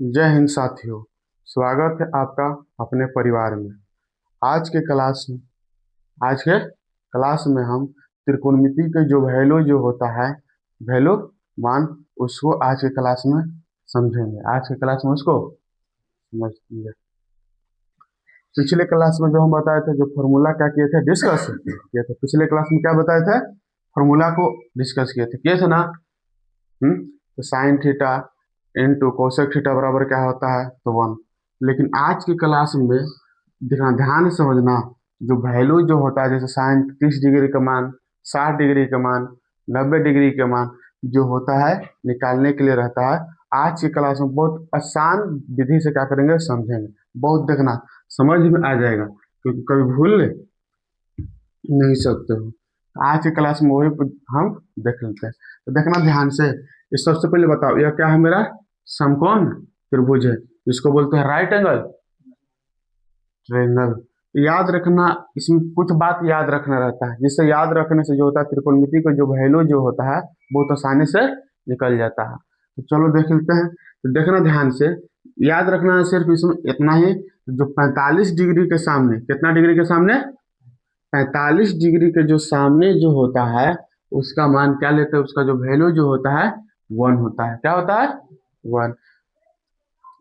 जय हिंद साथियों। स्वागत है आपका अपने परिवार में। आज के क्लास में आज के क्लास में हम त्रिकोणमिति के जो वैल्यू जो होता है, वैल्यू मान, उसको आज के क्लास में समझेंगे। आज के क्लास में उसको समझेंगे। पिछले क्लास में जो हम बताए थे, जो फॉर्मूला क्या किए थे, डिस्कस किए थे। पिछले क्लास में क्या बताए थे, फॉर्मूला को डिस्कस किए थे ना। तो sine theta into cosec theta बराबर क्या होता है, तो 1। लेकिन आज की क्लास में ध्यान से समझना, जो वैल्यू जो होता है, जैसे साइन 30 डिग्री का मान, 60 डिग्री का मान, 90 डिग्री का मान जो होता है निकालने के लिए रहता है। आज की क्लास में बहुत आसान विधि से क्या करेंगे, समझेंगे। बहुत देखना, समझ में आ जाएगा, क्योंकि कभी भूल नहीं सकते हो। आज की क्लास में वही हम देख लेते हैं। तो देखना ध्यान से। इस सबसे पहले बताओ, यह क्या है, मेरा समकोण त्रिभुज है। इसको बोलते हैं राइट एंगल ट्रायंगल। याद रखना, इसमें कुछ बात याद रखना रहता है, जिससे याद रखने से जो होता है, त्रिकोणमिति का जो वैल्यू जो होता है बहुत आसानी से निकल जाता है। तो चलो देख लेते हैं। तो देखना ध्यान से, याद रखना है सिर्फ इसमें इतना ही, जो 45 डिग्री के सामने, कितना डिग्री के सामने, 45 डिग्री के जो सामने जो होता है, उसका मान क्या लेते हैं, उसका जो वैल्यू जो होता है 1 होता है। क्या होता है, 1।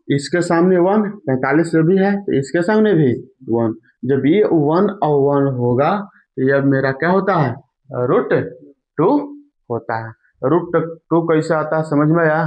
इसके सामने 1, 45 से भी है तो इसके सामने भी 1। जब ये 1 और 1 होगा तो यह मेरा क्या होता है, √2 होता है। √2 कैसे आता है, समझ में आया?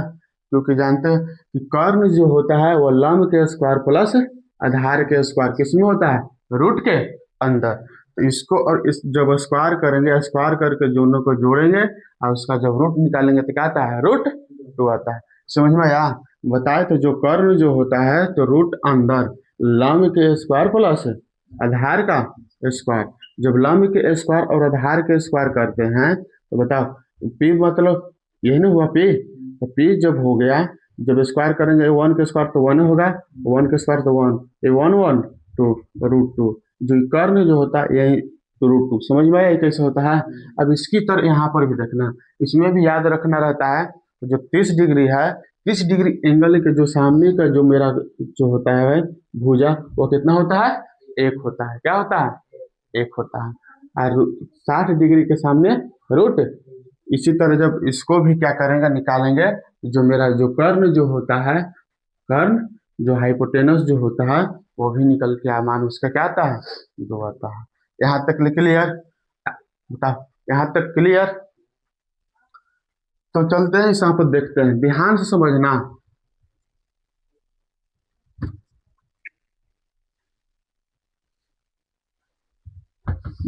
क्योंकि जानते हैं कि कर्ण जो होता है वो लंब के स्क्वायर प्लस आधार के स्क्वायर किसमें होता है, रूट के अंदर। तो इसको और इस जब स्क्वायर करेंगे, स्क्वायर करके दोनों को जोड़ेंगे और उसका जब रूट निकालेंगे तो क्या आता है, √2 आता है। समझ में आया? बताए तो जो कर्ण जो होता है, तो रूट अंदर लंब के स्क्वायर प्लस आधार का स्क्वायर। जब लंब के स्क्वायर और आधार के स्क्वायर करते हैं तो बताओ, पी मतलब यही ना हुआ, पी। तो पी जब हो गया, जब स्क्वायर करेंगे 1 के स्क्वायर तो 1 होगा, 1 के स्क्वायर तो 1, ये 1 1 2 √2। जो कर्ण जो होता है यही तो √2। समझ में आया कैसे होता है? अब इसकी तरह यहाँ पर भी देखना, इसमें भी याद रखना रहता है। जो 30 डिग्री है, 30 डिग्री एंगल के जो सामने का जो मेरा जो होता है भुजा, वो कितना होता है, 1 होता है। क्या होता है, 1 होता है। और 60 डिग्री के सामने रूट। इसी तरह जब इसको भी क्या करेंगे, निकालेंगे, जो मेरा जो कर्ण जो होता है, कर्ण जो हाइपोटेनस जो होता है, वो भी निकल के मान उसका क्या आता है, 2 आता है। यहाँ तक क्लियर? बताओ, यहाँ तक क्लियर? तो चलते हैं, यहाँ पर देखते हैं, ध्यान से समझना।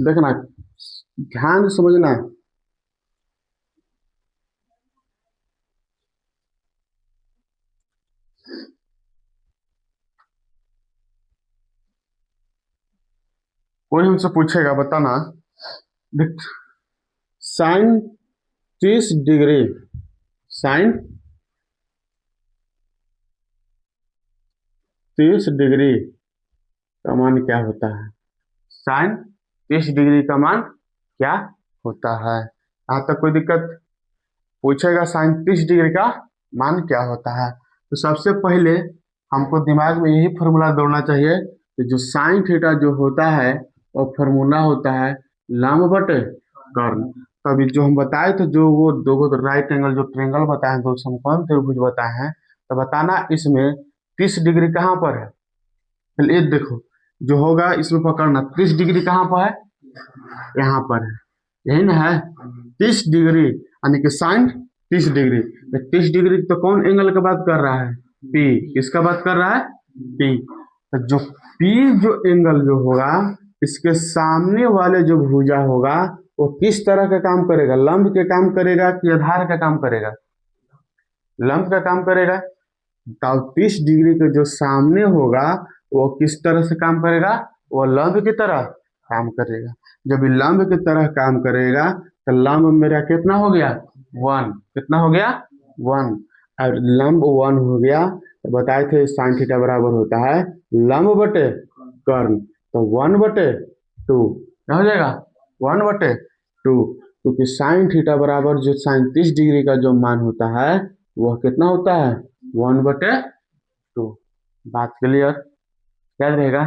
देखना, ध्यान से समझना। कोई हमसे पूछेगा, बताना। देख, साइन 30 डिग्री, साइन 30 डिग्री का मान क्या होता है, साइन 30 डिग्री का मान क्या होता है? यहाँ तक कोई दिक्कत? पूछेगा साइन 30 डिग्री का मान क्या होता है, तो सबसे पहले हमको दिमाग में यही फॉर्मूला दौड़ना चाहिए कि जो साइन थीटा जो होता है वो फॉर्मूला होता है लंब बटे कर्ण। तभी जो हम बताए थे, जो वो दो राइट एंगल जो ट्रायंगल बताए, दो समकोण त्रिभुज बताए हैं, तो बताना इसमें 30 डिग्री कहाँ पर है। पहले ये देखो, जो होगा इसमें पकड़ना, 30 डिग्री कहाँ पर है, यहाँ पर है, यही ना है। 30 डिग्री यानी कि साइन 30 डिग्री। 30 डिग्री तो कौन एंगल का बात कर रहा है, पी। किसका बात कर रहा है, पी। तो जो पी जो एंगल जो होगा, इसके सामने वाले जो भुजा होगा, वो किस तरह का काम करेगा, लंब के काम करेगा कि आधार का काम करेगा, लंब का काम करेगा। तो 30 डिग्री के जो सामने होगा वो किस तरह से काम करेगा, वो लंब की तरह काम करेगा। जब ये लंब की तरह काम करेगा तो लंब मेरा कितना हो गया, 1। कितना हो गया, 1। और लंब 1 हो गया तो बताए थे साइन थीटा बराबर होता है लंब बटे कर्ण। तो 1/2 क्या हो जाएगा, 1/2। क्योंकि साइन थीटा बराबर जो साइन 30 डिग्री का जो मान होता है वह कितना होता है, 1/2 टू। बात क्लियर? याद रहेगा।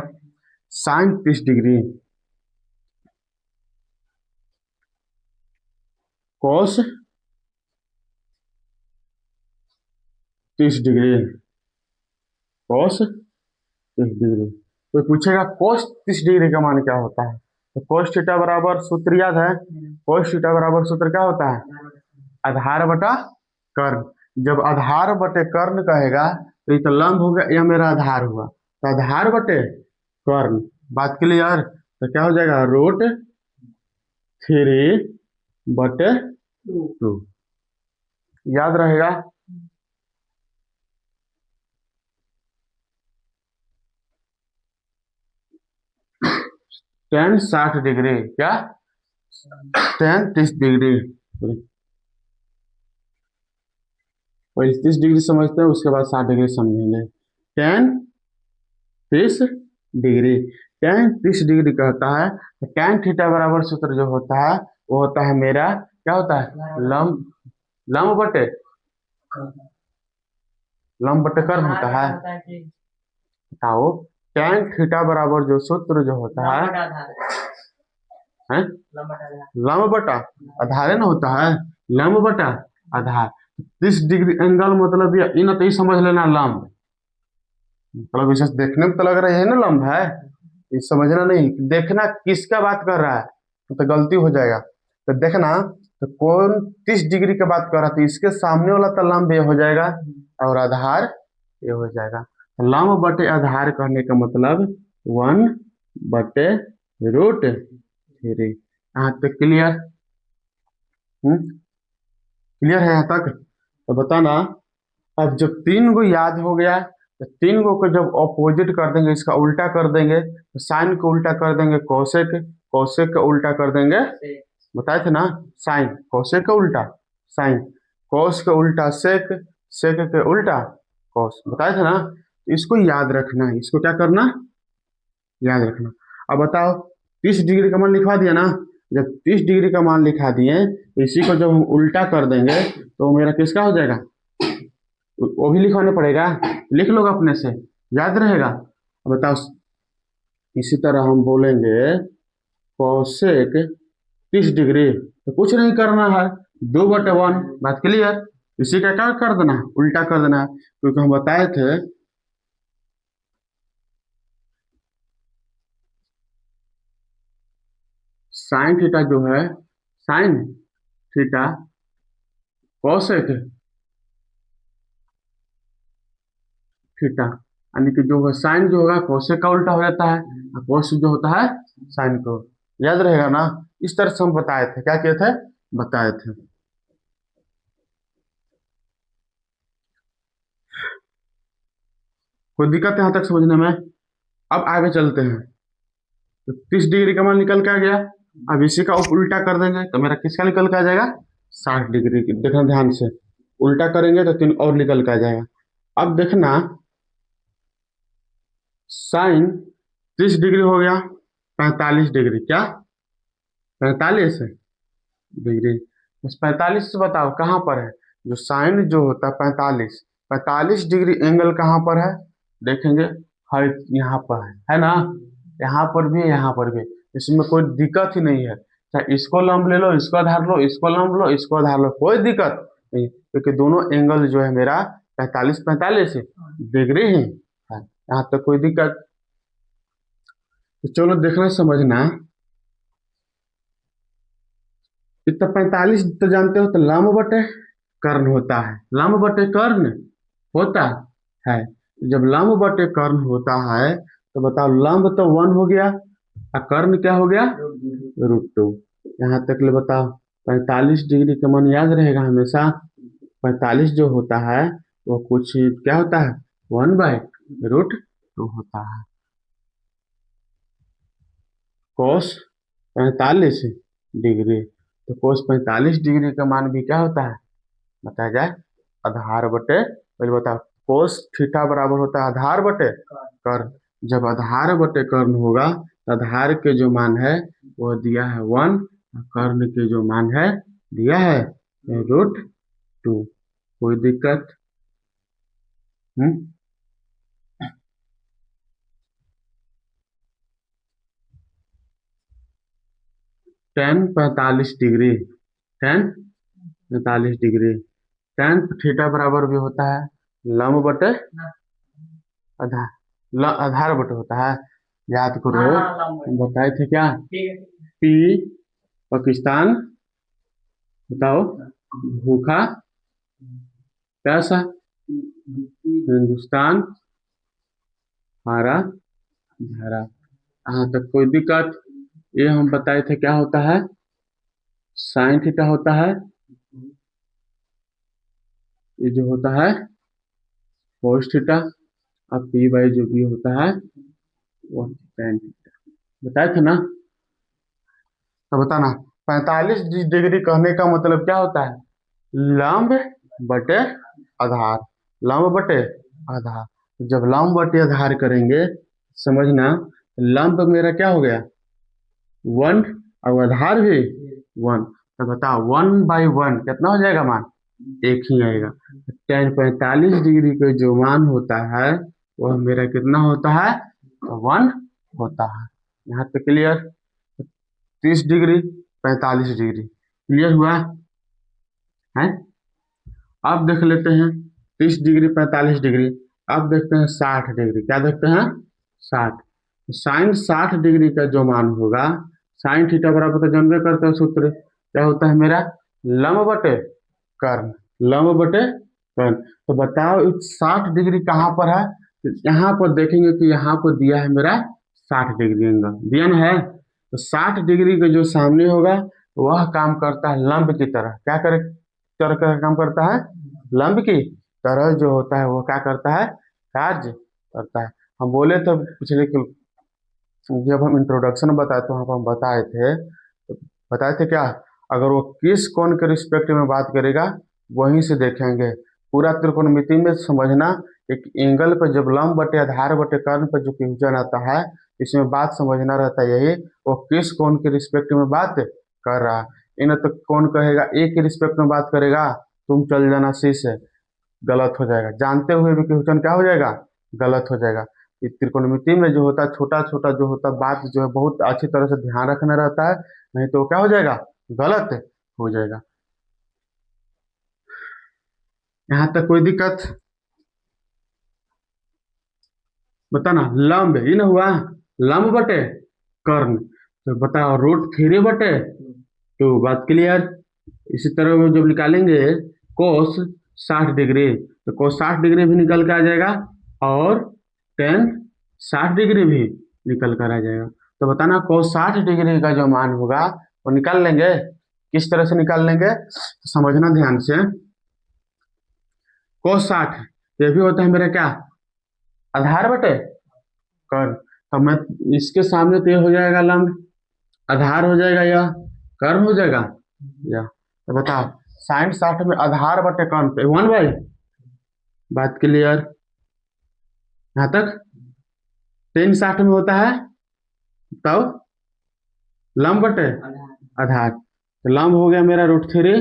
Sine 30 degree, cos 30 degree, cos 30 degree. कोई पूछेगा कॉस 30 डिग्री का मान क्या होता है, तो कॉस थीटा बराबर सूत्र याद है। कॉस थीटा बराबर सूत्र क्या होता है? आधार बटा कर्ण। जब आधार बटे कर्ण कहेगा तो ये तो लंब हो गया, यह मेरा आधार हुआ, तो आधार बटे कर्ण। बात क्लियर? तो क्या हो जाएगा? √3/2। याद रहेगा। tan 60 डिग्री, क्या tan 30 डिग्री। पहले 30 डिग्री समझते हैं, उसके बाद 60 डिग्री समझेंगे। tan 30 डिग्री, tan 30 डिग्री कहता है तो tan थीटा बराबर सूत्र जो होता है वो होता है मेरा, क्या होता है? लंब, लंब बटे कर्ण होता है। बताओ tan थीटा बराबर जो सूत्र जो होता है लंब बटा आधार ना होता है, लंब बटा आधार। 30 डिग्री एंगल मतलब ये ना, तो ये समझ लेना लंब, मतलब इसे देखने में तो लग रहा है ना लंब है, ये समझना नहीं। देखना किसका बात कर रहा है तो गलती हो जाएगा। तो देखना तो कौन 30 डिग्री की बात कर रहा था, इसके सामने वाला तो लंब ये हो जाएगा और आधार ये हो जाएगा। तो लंब बटे आधार करने का मतलब 1/√3। यहाँ तक क्लियर? क्लियर है यहाँ तक? तो बताना। अब जब तीन गो याद हो गया तो तीन गो को जब ऑपोजिट कर देंगे, इसका उल्टा कर देंगे, तो साइन को उल्टा कर देंगे कोसेक, कोसेक का उल्टा कर देंगे, बताए थे ना, साइन, कोसेक का उल्टा साइन, कोस का उल्टा सेक, सेक के उल्टा कोस, बताए थे ना। इसको याद रखना है, इसको क्या करना, याद रखना। अब बताओ 30 डिग्री का मान लिखवा दिया ना, जब 30 डिग्री का मान लिखा दिए तो इसी को जब हम उल्टा कर देंगे तो मेरा किसका हो जाएगा, वो भी लिखवाना पड़ेगा, लिख लो अपने से, याद रहेगा। अब बताओ इसी तरह हम बोलेंगे कोसेक 30 डिग्री, तो कुछ नहीं करना है, 2/1। बात क्लियर? इसी का क्या कर देना, उल्टा कर देना, क्योंकि हम बताए थे साइन थीटा जो है, साइन थीटा कोसेक थीटा, यानी कि जो है साइन जो होगा कोसेक का उल्टा हो जाता है, और कोस जो होता है साइन को। याद रहेगा ना? इस तरह से हम बताए थे, क्या किए थे, बताए थे। कोई दिक्कत है यहाँ तक समझने में? अब आगे चलते हैं। तो 30 डिग्री का मान निकल के आ गया, अब इसी का उल्टा कर देंगे तो मेरा किसका निकल के आ जाएगा, 60 डिग्री। देखना ध्यान से, उल्टा करेंगे तो 3 और निकल के आ जाएगा। अब देखना साइन 30 डिग्री हो गया 45 डिग्री, क्या 45 डिग्री। बस 45 से बताओ कहाँ पर है, जो साइन जो होता है 45 डिग्री एंगल कहाँ पर है, देखेंगे हर यहाँ पर है ना, यहाँ पर भी है, यहाँ पर भी, इसमें कोई दिक्कत ही नहीं है। चाहे इसको लंब ले लो, इसको आधार लो, इसको लंब लो, इसको आधार लो, कोई दिक्कत नहीं, क्योंकि दोनों एंगल जो है मेरा 45 डिग्री ही है, यहाँ तक कोई दिक्कत। तो चलो देखना समझना। इतना 45 तो जानते हो, तो लंब बटे कर्ण होता है, लंब बटे कर्ण होता है। जब लंब बटे कर्ण होता है तो बताओ लंब तो 1 हो गया और कर्ण क्या हो गया, √2। यहाँ तक ले बताओ 45 डिग्री का मान याद रहेगा हमेशा, 45 जो होता है वो कुछ क्या होता है, 1/√2 होता है। कोस 45 डिग्री, तो कोस 45 डिग्री का मान भी क्या होता है, बताया जाए, आधार बटे, पहले बताओ कोस थीटा बराबर होता है आधार बटे कर्ण। जब आधार बटे कर्ण होगा तो आधार के जो मान है वो दिया है 1, और कर्ण के जो मान है दिया है √2। कोई दिक्कत? Ten 45 degree, ten 45 degree. Tan theta बराबर भी होता है लंब बटे आधार, आधार बटे होता है, याद करो। बताए थे क्या? पी पाकिस्तान, बताओ भूखा, पैसा हिंदुस्तान, हारा धारा। यहाँ तक कोई दिक्कत? ये हम बताए थे क्या होता है, साइन थीटा होता है, ये जो होता है कोस थीटा, और पी बाई जो भी होता है वो टेन थीटा। बताए थे ना? तो बताना 45 डिग्री कहने का मतलब क्या होता है, लंब बटे आधार, लंब बटे आधार। जब लंब बटे आधार करेंगे समझना, लंब मेरा क्या हो गया 1 और आधार भी 1, तो बताओ 1/1 कितना हो जाएगा मान, एक ही आएगा। टेन 45 डिग्री का जो मान होता है वह मेरा कितना होता है, 1 होता है। यहाँ तक क्लियर? 30 डिग्री 45 डिग्री क्लियर हुआ है? अब देख लेते हैं 30 डिग्री 45 डिग्री। अब देखते हैं 60 डिग्री, क्या देखते हैं 60। साइन 60 डिग्री का जो मान होगा, साइन थीटा बराबर तो जानबे करते हैं सूत्र, क्या होता है मेरा लंब बटे कर्ण, लंब बटे कर्ण। तो बताओ 60 डिग्री कहाँ पर है, तो यहाँ पर देखेंगे कि यहाँ पर दिया है मेरा 60 डिग्री एंगल दिया ना है। तो 60 डिग्री का जो सामने होगा वह काम करता है लंब की तरह, क्या करे तरह का काम करता है, लंब की तरह जो होता है वो क्या करता है, कार्य करता है। हम बोले तो पिछले जब हम इंट्रोडक्शन बताए तो वहाँ पर हम बताए थे, तो बताए थे क्या, अगर वो किस कोण के रिस्पेक्ट में बात करेगा वहीं से देखेंगे। पूरा त्रिकोणमिति में समझना, एक एंगल पर जब लंब बटे आधार बटे कर्ण पर जो क्वेश्चन आता है इसमें बात समझना रहता है यही, वो किस कोण के रिस्पेक्ट में बात कर रहा है। इन तो कौन कहेगा ए के रिस्पेक्ट में बात करेगा, तुम चल जाना सी से, गलत हो जाएगा, जानते हुए भी क्वेश्चन क्या हो जाएगा, गलत हो जाएगा। इस त्रिकोणमिति में जो होता है छोटा छोटा जो होता है बात जो है बहुत अच्छी तरह से ध्यान रखना रहता है, नहीं तो क्या हो जाएगा, गलत हो जाएगा। यहाँ तक कोई दिक्कत? बताना, लंब इन हुआ लंब बटे कर्ण, तो बताओ √3 बटे 2, बात क्लियर। इसी तरह वो जब निकालेंगे कोस 60 डिग्री, तो कोस 60 डिग्री भी निकल कर आ जाएगा, और टेन 60 डिग्री भी निकल कर आ जाएगा। तो बताना कोस 60 डिग्री का जो मान होगा वो निकाल लेंगे, किस तरह से निकाल लेंगे तो समझना ध्यान से। कोस 60 ये भी होता है मेरा क्या, आधार बटे कर्ण, तो मैं इसके सामने तो ये हो जाएगा लंब, आधार हो जाएगा या कर्ण हो जाएगा या, तो बताओ साइन 60 में आधार बटे कर्ण पे 1/, बात क्लियर। यहाँ तक टेन 60 में होता है तब लंब बटे आधार, तो लंब हो गया मेरा √3,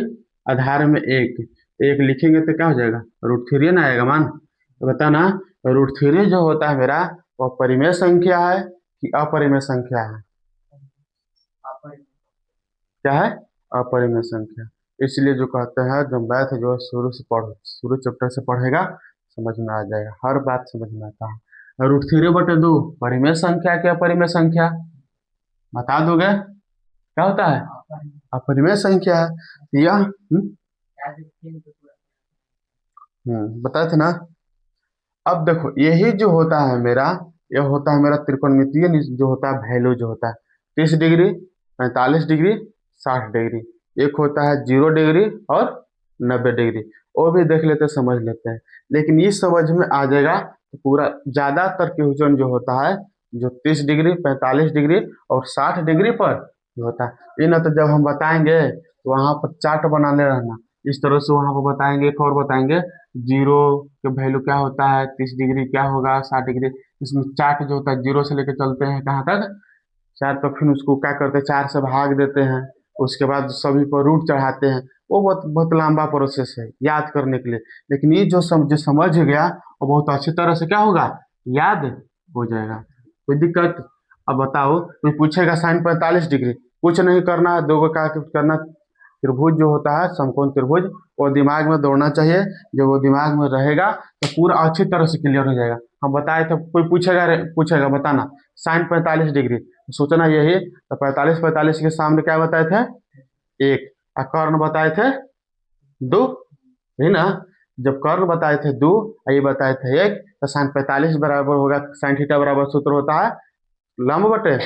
आधार में एक, एक लिखेंगे तो क्या हो जाएगा √3 ना आएगा मान। तो बताना √3 जो होता है मेरा वह परिमेय संख्या है कि अपरिमेय संख्या है, क्या है, अपरिमेय संख्या। इसलिए जो कहते हैं जो मैथ जो है शुरू से पढ़ो, शुरू चैप्टर से पढ़ेगा समझ में आ जाएगा, हर बात समझ में आता है। √3/2 परिमेय संख्या क्या अपरिमेय संख्या, बता दोगे क्या होता है, अपरिमेय संख्या है यह। बताए थे ना। अब देखो यही जो होता है मेरा, यह होता है मेरा त्रिकोणमितीय जो होता है वैल्यू जो होता है 30 डिग्री 45 डिग्री 60 डिग्री, एक होता है 0 डिग्री और 90 डिग्री, वो भी देख लेते समझ लेते हैं। लेकिन ये समझ में आ जाएगा तो पूरा ज्यादातर क्वेश्चन जो होता है जो 30 डिग्री 45 डिग्री और 60 डिग्री पर होता है, इन तो जब हम बताएंगे तो वहां पर चार्ट बनाने रहना, इस तरह से वहां पर बताएंगे, एक और बताएंगे जीरो का वैल्यू क्या होता है, 30 डिग्री क्या होगा 60 डिग्री, इसमें चार्ट जो होता है जीरो से लेकर चलते हैं कहाँ तक, चार, तो फिर उसको क्या करते हैं 4 से भाग देते हैं, उसके बाद सभी पर रूट चढ़ाते हैं, वो बहुत बहुत लंबा प्रोसेस है याद करने के लिए। लेकिन ये जो समझ गया वो बहुत अच्छी तरह से क्या होगा, याद हो जाएगा। कोई दिक्कत? अब बताओ, कोई पूछेगा साइन 45 डिग्री, कुछ नहीं करना है, दो को क्या करना, त्रिभुज जो होता है समकोण त्रिभुज, वो दिमाग में दौड़ना चाहिए। जब वो दिमाग में रहेगा तो पूरा अच्छी तरह से क्लियर हो जाएगा। हम बताए थे, कोई पूछेगा पूछेगा बताना साइन 45 डिग्री, सोचना यही तो 45 के सामने क्या बताए थे, एक, और कर्ण बताए थे दो, है ना। जब कर्ण बताए थे दो और ये बताए थे एक, तो साइन 45 बराबर होगा, साइन थीटा बराबर सूत्र होता है लंब बटे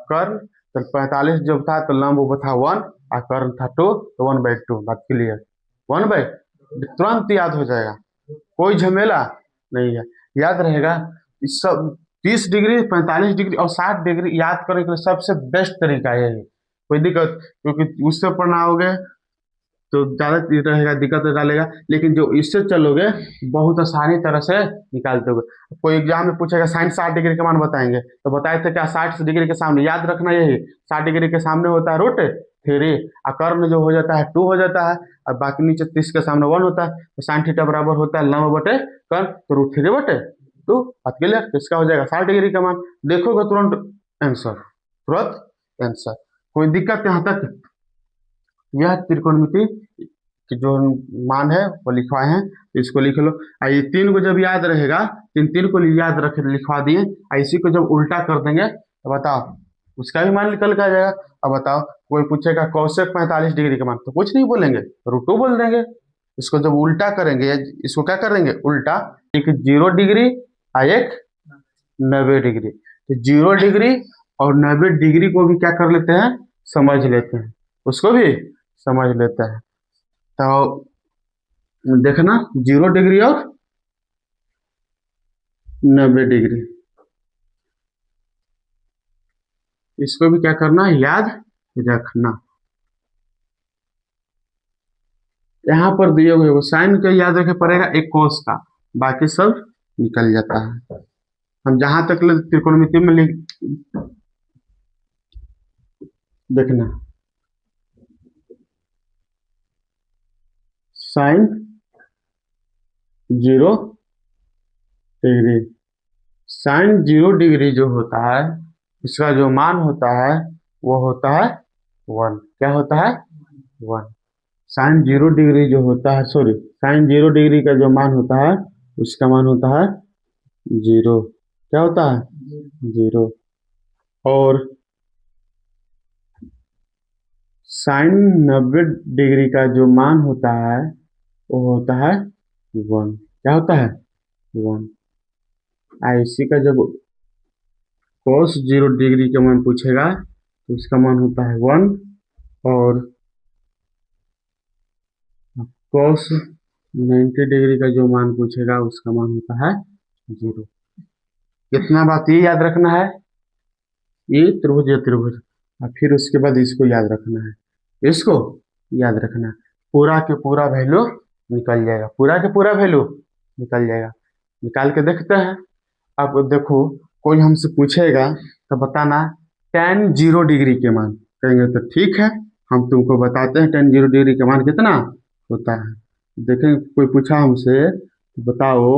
कर्ण। तो 45 जब था तो लंब वो था 1 और कर्ण था 2, तो 1/2, बात क्लियर। 1/, तुरंत याद हो जाएगा, कोई झमेला नहीं है, याद रहेगा। इस सब 30 डिग्री 45 डिग्री और 60 डिग्री याद करने के लिए सबसे बेस्ट तरीका है यही, कोई दिक्कत, क्योंकि उससे पढ़ाओगे तो ज्यादा रहेगा, दिक्कत तो डालेगा, लेकिन जो इससे चलोगे बहुत आसानी तरह से निकालते हो। कोई एग्जाम में पूछेगा साइन 60 डिग्री का मान बताएंगे, तो बताए थे क्या 60 डिग्री के सामने, याद रखना यही 60 डिग्री के सामने होता है √3, और कर्ण जो हो जाता है 2 हो जाता है, और बाकी नीचे 30 के सामने 1 होता है, तो साइन थीटा बराबर होता है लंब बटे कर्ण, तो √3/2, बात क्लियर। किसका हो जाएगा 60 डिग्री का मान, देखोगे तुरंत आंसर, तुरंत आंसर, कोई दिक्कत यहाँ तक। यह त्रिकोणमिति की जो मान है वो लिखवाए हैं, तो इसको लिख लो। ये तीन को जब याद रहेगा, तीन को याद रख लिखवा दिए, इसी को जब उल्टा कर देंगे तो बताओ उसका भी मान निकल के आ जाएगा। अब बताओ कोई पूछेगा कोसेक 45 डिग्री का मान, तो कुछ नहीं बोलेंगे, √2 बोल देंगे। इसको जब उल्टा करेंगे, इसको क्या करेंगे उल्टा, एक 0 डिग्री और एक 90 डिग्री, तो 0 डिग्री और 90 डिग्री को भी क्या कर लेते हैं, समझ लेते हैं, उसको भी समझ लेता है। तो देखना 0 डिग्री और 90 डिग्री, इसको भी क्या करना है, याद रखना। यहाँ पर दिए हुए वो साइन का याद रखे पड़ेगा, एक कोस का, बाकी सब निकल जाता है। हम जहां तक त्रिकोणमिति में देखना साइन 0 डिग्री, साइन 0 डिग्री जो होता है उसका जो मान होता है वो होता है 1, क्या होता है 1। साइन 0 डिग्री जो होता है, सॉरी, साइन 0 डिग्री का जो मान होता है उसका मान होता है 0, क्या होता है 0। और साइन 90 डिग्री का जो मान होता है वो होता है 1, क्या होता है 1। इसी का जब cos 0 डिग्री का मान पूछेगा तो उसका मान होता है 1, और cos 90 डिग्री का जो मान पूछेगा उसका मान होता है 0। कितना बात ये याद रखना है, ये त्रिभुज या त्रिभुज, और फिर उसके बाद इसको याद रखना है, इसको याद रखना है, पूरा के पूरा वैल्यू निकल जाएगा, पूरा के पूरा वैल्यू निकल जाएगा। निकाल के देखते हैं। अब देखो कोई हमसे पूछेगा तो बताना tan 0 डिग्री के मान, कहेंगे तो ठीक है हम तुमको बताते हैं tan 0 डिग्री का मान कितना होता है। देखें कोई पूछा हमसे तो बताओ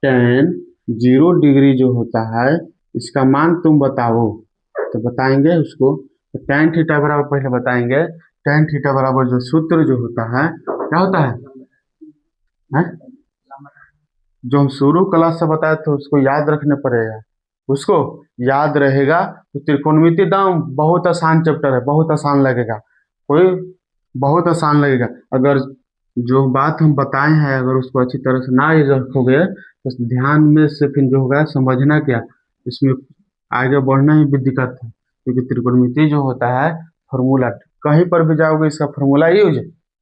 tan 0 डिग्री जो होता है इसका मान तुम बताओ, तो बताएंगे उसको, तो tan थीटा बराबर पहले बताएंगे, tan थीटा बराबर जो सूत्र जो होता है क्या होता है? जो हम शुरू क्लास से बताए थे उसको याद रखने पड़ेगा, उसको याद रहेगा तो त्रिकोणमिति दाम बहुत आसान चैप्टर है, बहुत आसान लगेगा, कोई बहुत आसान लगेगा। अगर जो बात हम बताए हैं अगर उसको अच्छी तरह से ना रखोगे तो ध्यान में से फिर जो होगा समझना क्या, इसमें आगे बढ़ना ही भी दिक्कत है, क्योंकि त्रिकोणमिति जो होता है फॉर्मूला कहीं पर भी जाओगे इसका फॉर्मूला यूज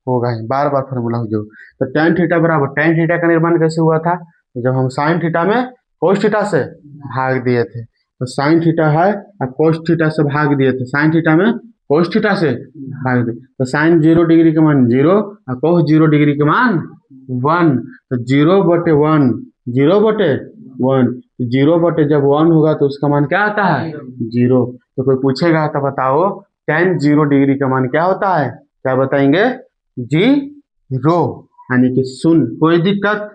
होगा ही, बार बार फॉर्मूला हो जाओ। तो tan थीटा बराबर, tan थीटा का निर्माण कैसे हुआ था, तो जब हम साइन थीटा में कोस थीटा से भाग दिए थे, तो साइन थीटा है और कोस थीटा से भाग दिए थे, साइन थीटा में कोस थीटा से भाग दिए, तो साइन 0 डिग्री का मान 0 और कोस 0 डिग्री का मान 1, तो 0/1, 0/1, 0 जब 1 होगा तो उसका मान क्या आता है 0। तो कोई पूछेगा तो बताओ tan 0 डिग्री का मान क्या होता है, क्या बताएंगे 0, यानी कि शून्य, कोई दिक्कत।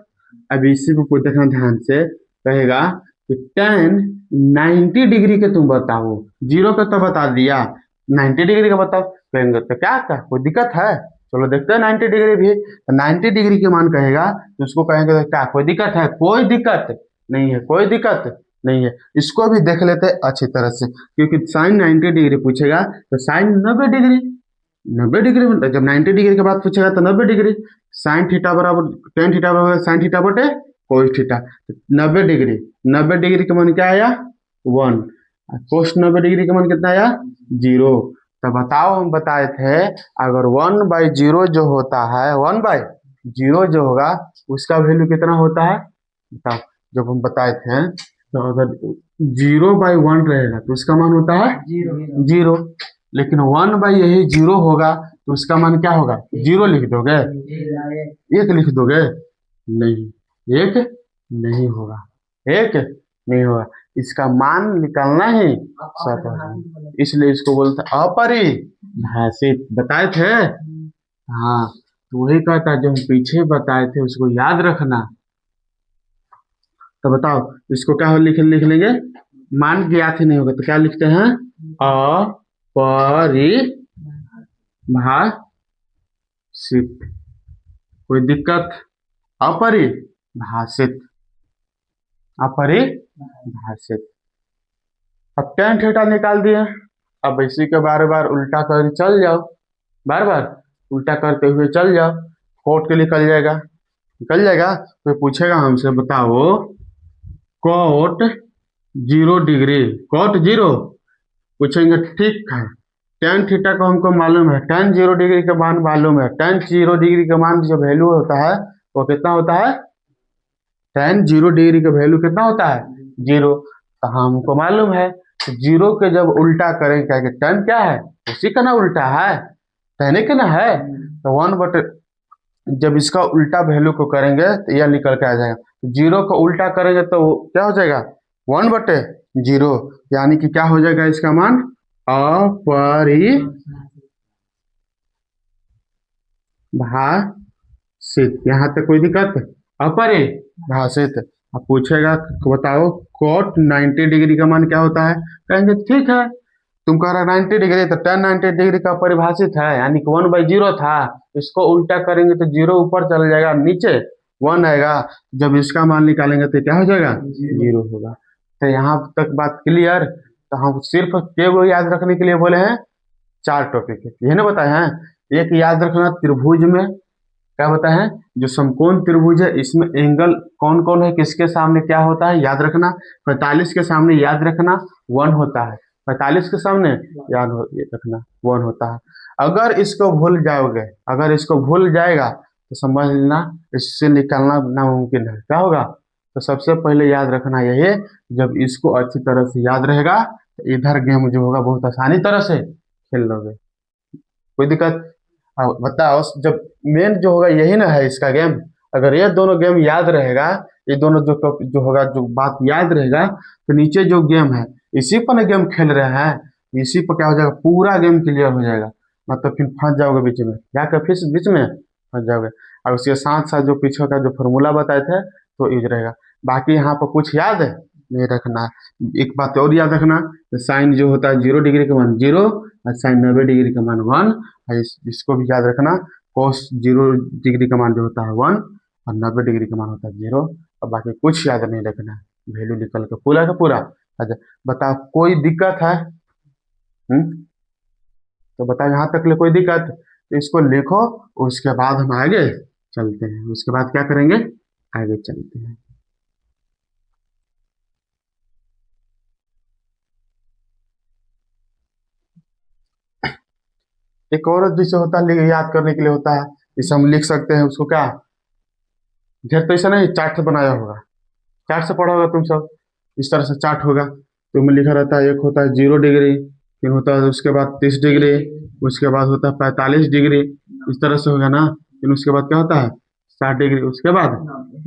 अब इसी को कोई देखना ध्यान से, कहेगा कि tan 90 डिग्री के तुम बताओ, 0 का तो बता दिया, 90 डिग्री का बताओ, कहेंगे तो क्या क्या कोई दिक्कत है? चलो देखते हैं 90 डिग्री भी। तो 90 डिग्री के मान कहेगा तो उसको कहेंगे तो क्या कोई दिक्कत है? कोई दिक्कत नहीं है, कोई दिक्कत नहीं है। इसको भी देख लेते हैं अच्छी तरह से, क्योंकि साइन 90 डिग्री पूछेगा तो साइन 90 डिग्री, 90 डिग्री में जब 90 डिग्री के बाद पूछेगा तो 90 डिग्री। साइन थीटा बराबर टेन थीटा बराबर साइन थीटा बटे कोस थीटा। 90 डिग्री, 90 डिग्री का मान क्या आया? 1। कोस 90 डिग्री का मान कितना आया? 0। तो बताओ, हम बताए थे अगर 1/0 जो होता है, 1/0 जो होगा उसका वैल्यू कितना होता है बताओ। जब हम बताए थे तो अगर 0/1 रहेगा तो उसका मान होता है 0। लेकिन 1/0 होगा तो उसका मान क्या होगा? 0 लिख दोगे? 1 लिख दोगे? नहीं, 1 नहीं होगा, 1 नहीं होगा। इसका मान निकालना ही सब है, इसलिए इसको बोलते हैं अपरिभाषित। बताए थे? हाँ, तो वही कहता है जो हम पीछे बताए थे उसको याद रखना। तो बताओ इसको क्या हो, लिख लेंगे। मान ज्ञात ही नहीं होगा तो क्या लिखते हैं? अपरिभाषित। कोई दिक्कत? अपरिभाषित, अपरिभाषित। अब टेन थीटा निकाल दिए। अब इसी के बार बार उल्टा कर चल जाओ, बार बार उल्टा करते हुए चल जाओ, कोट के निकल जाएगा, निकल जाएगा। तो पूछेगा हमसे बताओ कोट 0 डिग्री, कोट 0 पूछेंगे, ठीक है। टेन थीटा को हमको मालूम है, टेन 0 डिग्री का मान मालूम है। टेन 0 डिग्री का मान जो वैल्यू होता है वो कितना होता है? टेन 0 डिग्री का वैल्यू कितना होता है? 0। तो हमको मालूम है, तो 0 के जब उल्टा करेंगे क्या, टेन क्या है? उसी का ना उल्टा है, टेन के ना है। तो 1/, जब इसका उल्टा वैल्यू को करेंगे तो यह निकल के आ जाएगा। 0 को उल्टा करेंगे तो क्या हो जाएगा? 1/0, यानी कि क्या हो जाएगा इसका मान? अपरिभाषित। यहाँ तक कोई दिक्कत? अपरिभाषित। अब पूछेगा बताओ कोट 90 डिग्री का मान क्या होता है? कहेंगे ठीक है, तुम कह रहे 90 डिग्री, तो टेन 90 डिग्री का परिभाषित है, यानी कि 1/0 था। इसको उल्टा करेंगे तो 0 ऊपर चल जाएगा, नीचे 1 आएगा। जब इसका मान निकालेंगे तो क्या हो जाएगा? 0 होगा। तो यहाँ तक बात क्लियर। तो हम सिर्फ केवल याद रखने के लिए बोले हैं 4 टॉपिक ये ना बताए हैं। एक याद रखना, त्रिभुज में क्या बताए हैं? जो समकोण त्रिभुज है इसमें एंगल कौन कौन है, किसके सामने क्या होता है याद रखना। 45 के सामने याद रखना 1 होता है, 45 के सामने ये रखना 1 होता है। अगर इसको भूल जाओगे, अगर इसको भूल जाएगा तो समझ लेना इससे निकालना नामुमकिन है। क्या होगा? तो सबसे पहले याद रखना यही है, जब इसको अच्छी तरह से याद रहेगा तो इधर गेम जो होगा बहुत आसानी तरह से खेल लोगे, कोई दिक्कत? अब बताओ, जब मेन जो होगा यही ना है इसका गेम। अगर ये दोनों गेम याद रहेगा, ये दोनों जो होगा जो बात याद रहेगा, तो नीचे जो गेम है इसी पर ना गेम खेल रहे हैं, इसी पर क्या हो जाएगा, पूरा गेम क्लियर हो जाएगा। मतलब फिर फंस जाओगे बीच में, जाकर फिर बीच में फंस जाओगे। और उसके साथ साथ जो पीछे का जो फॉर्मूला बताए थे तो यूज रहेगा। बाकी यहाँ पर कुछ याद है नहीं रखना। एक बात और याद रखना, साइन जो होता है 0 डिग्री का मान 0 और साइन 90 डिग्री का मान 1। और इसको भी याद रखना, कोस 0 डिग्री का मान जो होता है 1 और 90 डिग्री का मान होता है 0। और बाकी कुछ याद नहीं रखना, वैल्यू निकल के पूरा का पूरा। अच्छा बताओ कोई दिक्कत है? तो बताओ यहाँ तक ले कोई दिक्कत? तो इसको लिखो, उसके बाद हम आगे चलते हैं। उसके बाद क्या करेंगे? आगे चलते हैं। एक और जिसे होता है याद करने के लिए होता है, इसे हम लिख सकते हैं उसको क्या, ढेर तो ऐसा नहीं चार्ट से बनाया होगा, चार्ट से पढ़ा होगा तुम सब, इस तरह से चार्ट होगा तो में लिखा रहता है। एक होता है 0 डिग्री, फिर होता है उसके बाद 30 डिग्री, उसके बाद होता है 45 डिग्री, इस तरह से होगा ना। फिर उसके बाद क्या होता है 60 डिग्री, उसके बाद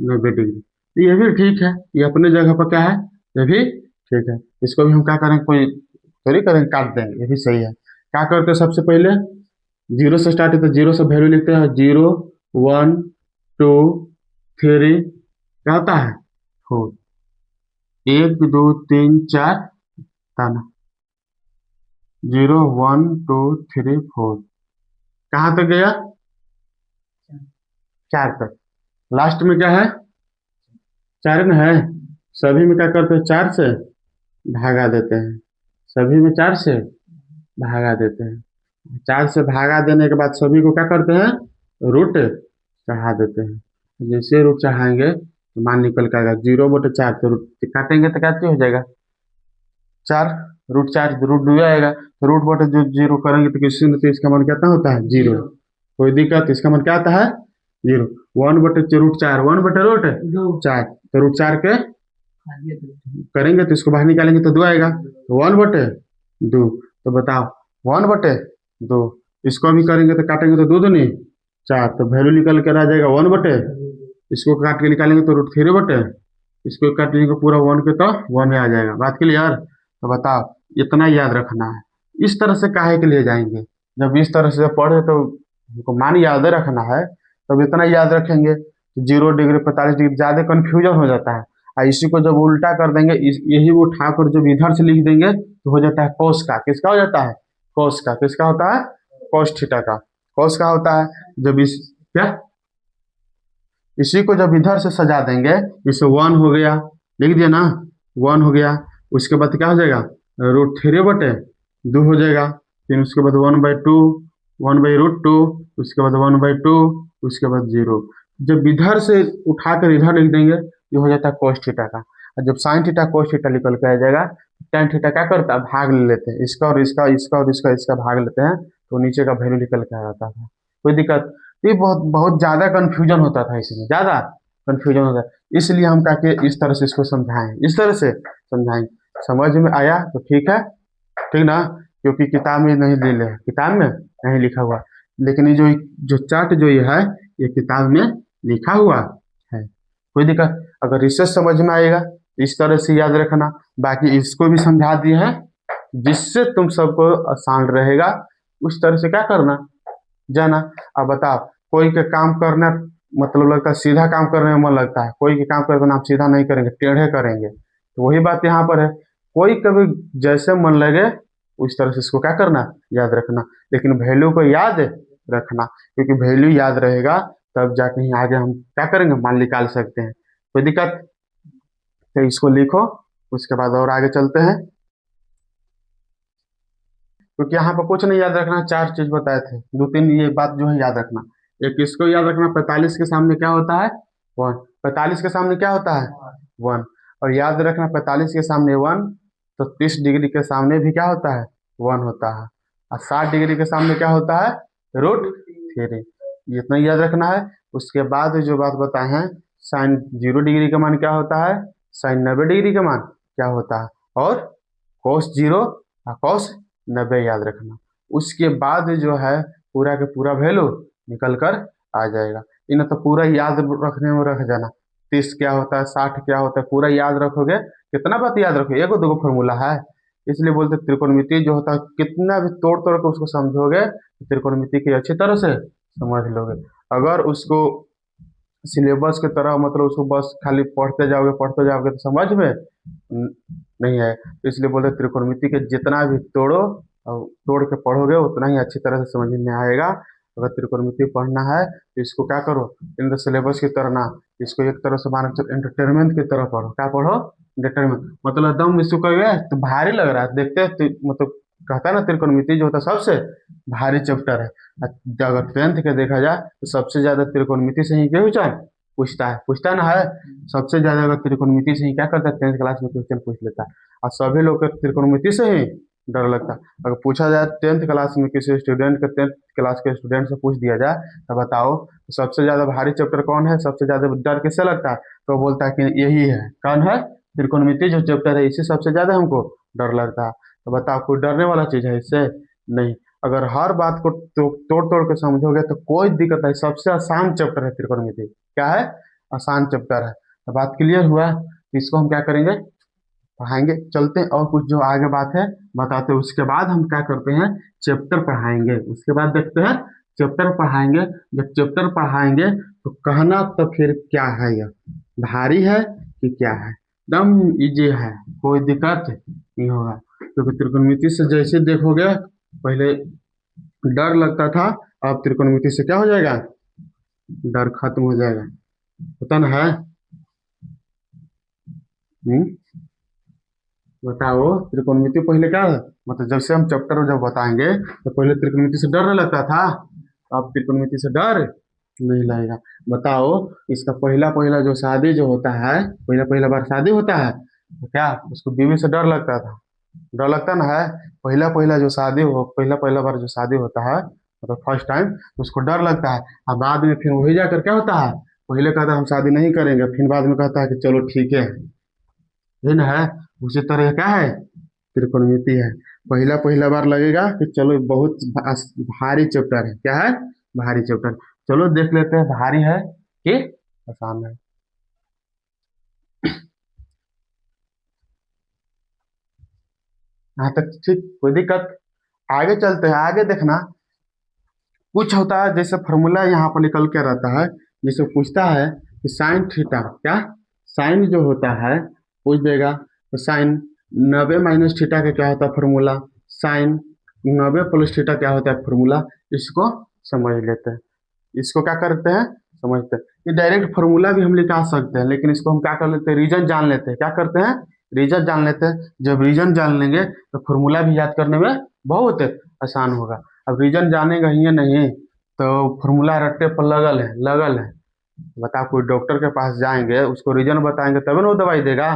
90 डिग्री। तो ये भी ठीक है, ये अपने जगह पर क्या है, ये भी ठीक है। इसको भी हम क्या करेंगे, कोई थोड़ी करेंगे काट देंगे, ये भी सही है। क्या करते हैं सबसे पहले, 0 से स्टार्ट है तो 0 से वैल्यू लिखते हैं, 0 1 2 3, क्या होता है 4, 1 2 3 4 ताना, 0 1 2 3 4। कहाँ तक गया? 4 तक। लास्ट में क्या है? 4 में है। सभी में क्या करते हैं? 4 से भागा देते हैं। सभी में 4 से भागा देते हैं। 4 से भागा देने के बाद सभी को क्या करते हैं? रूट चढ़ा देते हैं। जैसे रूट चढ़ाएंगे तो मान निकल के आएगा 0/4। तो रूट काटेंगे तो क्या हो जाएगा? 4। रूट 4 रूट 2 आएगा। तो रूट बटे जो 0 करेंगे तो किसी न तो इसका मान कितना होता है? 0। कोई दिक्कत? इसका मान क्या आता है? 0। 1/√4 1/√4। तो √4 के करेंगे तो इसको बाहर निकालेंगे तो 2 आएगा। तो 1/2। तो बताओ 1/2। इसको भी करेंगे तो काटेंगे तो 2 दूनी 4। तो वैल्यू निकल कर आ जाएगा 1/। इसको काट के निकालेंगे तो √3/। इसको काट लेंगे पूरा 1 के तो 1 आ जाएगा। बात क्लियर? तो बताओ इतना याद रखना है। इस तरह से काहे के लिए जाएंगे? जब इस तरह से पढ़े तो हमको मान याद रखना है, तब इतना याद रखेंगे। तो 0 डिग्री 45 डिग्री ज्यादा कंफ्यूजन हो जाता है। और इसी को जब उल्टा कर देंगे, यही उठाकर जब इधर से लिख देंगे तो हो जाता है कोस का। किसका हो जाता है? कोस का। किसका होता है? कोस थीटा का। कोस का होता है जब इस क्या, इसी को जब इधर से सजा देंगे, इसे 1 हो गया, लिख दिया ना, 1 हो गया। उसके बाद क्या हो जाएगा? √3/2 हो जाएगा। फिर उसके बाद 1/2, 1/√2, उसके बाद 1/2, उसके बाद 0। जब इधर से उठाकर इधर लिख देंगे, ये हो जाता है कोस थीटा का। और जब साइन थीटा कोस थीटा निकल के आ जाएगा, tan थीटा क्या करता है? भाग ले लेते हैं। इसका और इसका, इसका और इसका, इसका भाग लेते हैं तो नीचे का वैल्यू निकल के आ जाता था। कोई दिक्कत? ये बहुत बहुत ज्यादा कंफ्यूजन होता था, इसमें ज्यादा कंफ्यूजन होता है। इसलिए हम कहा कि इस तरह से इसको समझाएं, इस तरह से समझाएं। समझ में आया तो ठीक है, ठीक ना? क्योंकि किताब में नहीं ले ले, किताब में नहीं लिखा हुआ, लेकिन ये जो जो चार्ट जो ये है, ये किताब में लिखा हुआ है। कोई दिक्कत? अगर इससे समझ में आएगा तो इस तरह से याद रखना। बाकी इसको भी समझा दिए हैं, जिससे तुम सबको आसान रहेगा। उस तरह से क्या करना, जाना। अब बताओ, कोई के काम करना मतलब लगता है सीधा काम करने में मन लगता है, कोई के काम करना हम सीधा नहीं करेंगे, टेढ़े करेंगे। तो वही बात यहाँ पर है। कोई कभी जैसे मन लगे उस तरह से इसको क्या करना, याद रखना। लेकिन वैल्यू को याद रखना, क्योंकि वैल्यू याद रहेगा तब जाके ही आगे हम क्या करेंगे, मान निकाल सकते हैं। कोई दिक्कत? तो इसको लिखो, उसके बाद और आगे चलते हैं। क्योंकि यहाँ पर कुछ नहीं याद रखना, 4 चीज बताए थे, 2-3 ये बात जो है याद रखना। एक इसको याद रखना, 45 के सामने क्या होता है? 1। 45 के सामने क्या होता है? 1। और याद रखना 45 के सामने 1, तो 30 डिग्री के सामने भी क्या होता है? 1 होता है। और 60 डिग्री के सामने क्या होता है? √3। इतना याद रखना है। उसके बाद जो बात बताए हैं, साइन 0 डिग्री का मान क्या होता है, साइन 90 डिग्री का मान क्या होता है, और cos 0 और cos 90 याद रखना। उसके बाद जो है पूरा के पूरा वैल्यू निकल कर आ जाएगा। इन्हें तो पूरा याद रखने में रख जाना। 30 क्या होता है, 60 क्या होता है, पूरा याद रखोगे। कितना बात याद रखोगे? एगो दो फॉर्मूला है। इसलिए बोलते त्रिकोणमिति जो होता है, कितना भी तोड़ तोड़ के उसको समझोगे तो त्रिकोणमिति की अच्छी तरह से समझ लोगे। अगर उसको सिलेबस की तरह मतलब उसको बस खाली पढ़ते जाओगे तो समझ में नहीं है। तो इसलिए बोलते त्रिकोणमिति के जितना भी तोड़ो और तोड़ के पढ़ोगे उतना ही अच्छी तरह से समझ में आएगा। अगर त्रिकोणमिति पढ़ना है तो इसको क्या करो, इन द सिलेबस की तरह ना, इसको एक तरह से मान एंटरटेनमेंट की तरह पढ़ो। क्या पढ़ो? एंटरटेनमेंट। मतलब एकदम इसको कहोगे तो भारी लग रहा है देखते मतलब कहता है ना, त्रिकोणमिति जो होता है सबसे भारी चैप्टर है। अगर 10th के देखा जाए तो सबसे ज्यादा त्रिकोणमिति से ही क्वेश्चन पूछता है ना है। सबसे ज्यादा अगर त्रिकोणमिति से ही क्या करता है, 10th क्लास में क्वेश्चन पूछ लेता है। और सभी लोग को त्रिकोणमिति से ही डर लगता है। अगर पूछा जाए 10th क्लास में किसी स्टूडेंट के, 10th क्लास के स्टूडेंट से पूछ दिया जाए तो बताओ सबसे ज्यादा भारी चैप्टर कौन है, सबसे ज्यादा डर किससे लगता है, तो बोलता है कि यही है। कौन है? त्रिकोणमिति जो चैप्टर है, इसी सबसे ज्यादा हमको डर लगता है। तो बताओ कोई डरने वाला चीज है इससे? नहीं। अगर हर बात को तोड़ तोड़ के समझोगे तो कोई दिक्कत नहीं। सबसे आसान चैप्टर है त्रिकोणमिति। क्या है? आसान चैप्टर है। तो बात क्लियर हुआ? तो इसको हम क्या करेंगे, पढ़ाएंगे। चलते हैं और कुछ जो आगे बात है बताते हैं। उसके बाद हम क्या करते हैं, चैप्टर पढ़ाएंगे। उसके बाद देखते हैं चैप्टर पढ़ाएंगे। जब चैप्टर पढ़ाएंगे तो कहना तो फिर क्या है, यह भारी है कि क्या है, एकदम इजी है, कोई दिक्कत नहीं होगा। क्योंकि त्रिकोणमिति से जैसे देखोगे पहले डर लगता था, अब त्रिकोणमिति से क्या हो जाएगा, डर खत्म हो जाएगा। पता ना है? बताओ त्रिकोणमिति पहले क्या है? मतलब जब से हम चैप्टर जब बताएंगे तो पहले त्रिकोणमिति से डर नहीं लगता था, अब त्रिकोणमिति से डर नहीं लगेगा। बताओ इसका पहला पहला जो शादी जो होता है, पहला पहला बार शादी होता है तो क्या उसको बीवी से डर लगता था? डर लगता ना है? पहला पहला जो शादी हो, पहला पहला बार जो शादी होता है मतलब फर्स्ट टाइम, उसको डर लगता है। और बाद में फिर वही जाकर क्या होता है, पहले कहता है हम शादी नहीं करेंगे, फिर बाद में कहता है कि चलो ठीक है, ये ना है। उसी तरह क्या है, त्रिकोणमिति है। पहला पहला बार लगेगा कि चलो बहुत भारी चैप्टर है। क्या है? भारी चैप्टर। चलो देख लेते हैं भारी है कि आसान है। यहाँ तक ठीक, कोई दिक्कत? आगे चलते हैं, आगे देखना। कुछ होता है जैसे फॉर्मूला यहाँ पर निकल के रहता है, जैसे पूछता है कि साइन थीटा, क्या साइन जो होता है पूछ देगा तो साइन 90 माइनस थीटा का क्या होता है फॉर्मूला, साइन 90 प्लस थीटा क्या होता है फॉर्मूला, इसको समझ लेते हैं। इसको क्या करते हैं, समझते हैं। ये डायरेक्ट फॉर्मूला भी हम निकाल सकते हैं, लेकिन इसको हम क्या कर लेते हैं, रीजन जान लेते हैं। क्या करते हैं, रीजन जान लेते हैं। जब रीजन जान लेंगे तो फॉर्मूला भी याद करने में बहुत आसान होगा। अब रीजन जानेगा ही नहीं तो फॉर्मूला रट्टे पर लगल है, लगल है। बता, कोई डॉक्टर के पास जाएंगे, उसको रीजन बताएंगे तब ना वो दवाई देगा।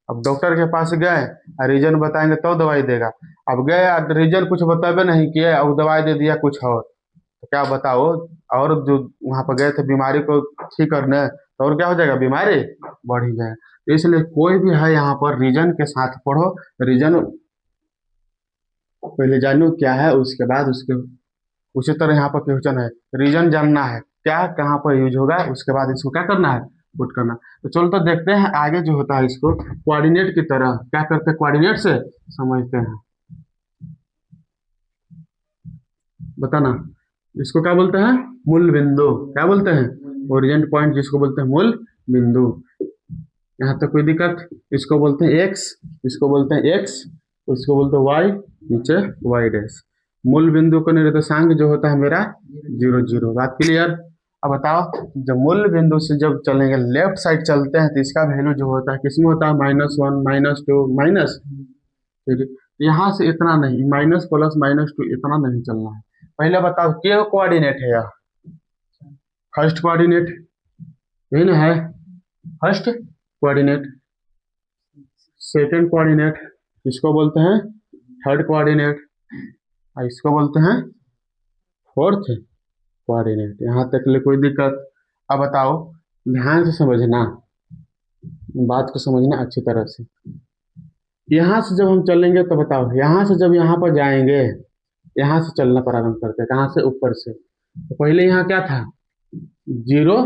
अब डॉक्टर के पास गए और रीजन बताएंगे तो दवाई देगा। अब गए रीजन कुछ बताबे नहीं किए और दवाई दे दिया कुछ और, तो क्या बताओ। और जो वहां पर गए थे बीमारी को ठीक करने, तो और क्या हो जाएगा, बीमारी बढ़ ही जाएगा। तो इसलिए कोई भी है यहाँ पर रीजन के साथ पढ़ो। रीजन पहले जानो क्या है, उसके बाद उसके उसी तरह यहाँ पर क्वेश्चन है, रीजन जानना है क्या कहाँ पर यूज होगा, उसके बाद इसको क्या करना है, पुट करना। तो चलो तो देखते हैं आगे जो होता है, इसको कोऑर्डिनेट की तरह क्या करते हैं, कोऑर्डिनेट से समझते हैं। बताना, इसको क्या बोलते हैं, मूल बिंदु। क्या बोलते हैं, ओरिएंट पॉइंट जिसको बोलते हैं मूल बिंदु। यहाँ तक कोई दिक्कत? इसको बोलते हैं एक्स, इसको बोलते हैं एक्स, इसको बोलते हैं वाई, नीचे वाई डैश। मूल बिंदु का निर्देशांक जो होता है मेरा 0 0। बात क्लियर? अब बताओ, जब मूल बिंदु से जब चलेंगे लेफ्ट साइड चलते हैं तो इसका वैल्यू जो होता है किसमें होता है, -1 -2 माइनस। यहाँ से इतना नहीं, माइनस प्लस -2 इतना नहीं चलना है। पहले बताओ क्या कोऑर्डिनेट है यह, फर्स्ट कोऑर्डिनेट यही ना है, फर्स्ट कोऑर्डिनेट। सेकंड कोऑर्डिनेट इसको बोलते हैं थर्ड कोऑर्डिनेट, और इसको बोलते हैं फोर्थ कोऑर्डिनेट। यहाँ तक ले कोई दिक्कत? अब बताओ, ध्यान से समझना, बात को समझना अच्छी तरह से। यहाँ से जब हम चलेंगे तो बताओ, यहाँ से जब यहाँ पर जाएंगे, यहाँ से चलना प्रारंभ करते हैं, कहाँ से, ऊपर से। तो पहले यहाँ क्या था, 0